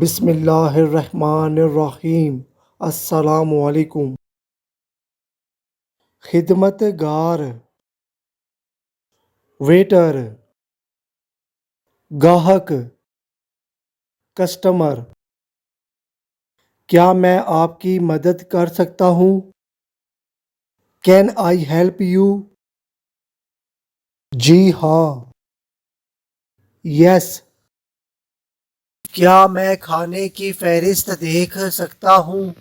बिस्मिल्लाहिर्रहमानिर्रहीम। अस्सलामुअलैकुम। खिदमतगार, वेटर, गाहक, कस्टमर। क्या मैं आपकी मदद कर सकता हूँ? Can I help you? जी हाँ। यस। क्या मैं खाने की फहरिस्त देख सकता हूँ?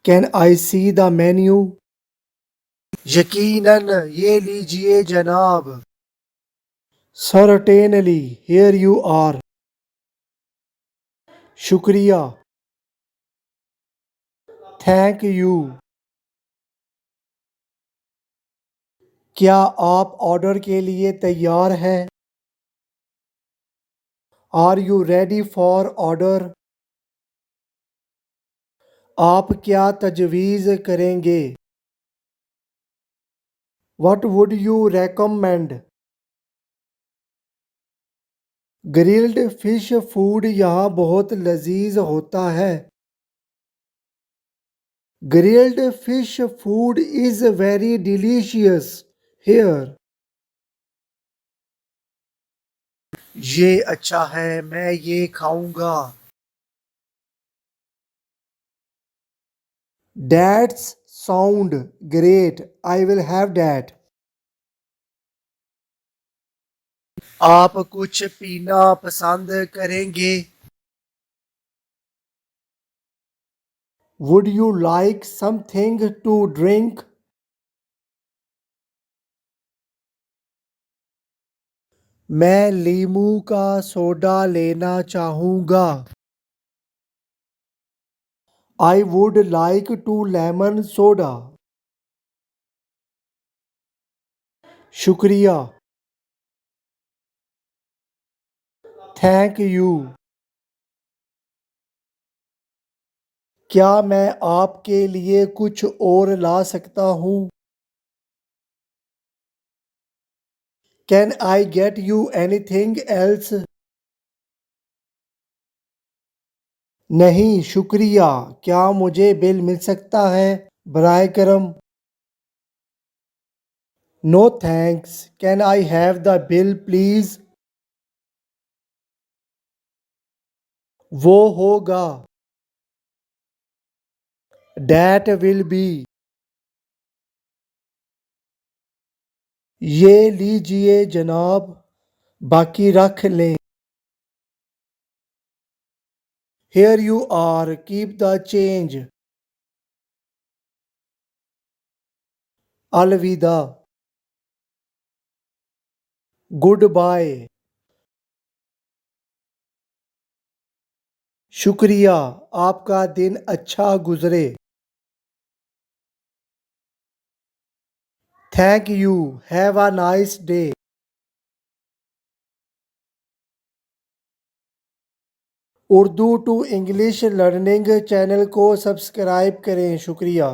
Can I see the menu? यकीनन, ये लीजिए जनाब। Certainly, here you are. शुक्रिया। Thank you. क्या आप ऑर्डर के लिए तैयार हैं? Are you ready for order? आप क्या तजवीज़ करेंगे? What would you recommend? Grilled fish food यहाँ बहुत लजीज होता है। Grilled fish food is very delicious here. ये अच्छा है, मैं ये खाऊंगा। That's sound great. I will have that. आप कुछ पीना पसंद करेंगे? Would you like something to drink? मैं लीमू का सोडा लेना चाहूँगा। I would like to lemon soda. शुक्रिया। Thank you. क्या मैं आपके लिए कुछ और ला सकता हूँ? Can I get you anything else? नहीं शुक्रिया। क्या मुझे बिल मिल सकता है बराए करम? No thanks. Can I have the bill please? वो होगा। That will be. ये लीजिए जनाब, बाकी रख लें। Here you are, keep the change. अलविदा। Good bye. शुक्रिया। आपका दिन अच्छा गुजरे। Thank you. Have a nice day. Urdu to English learning channel को सब्सक्राइब करें। शुक्रिया।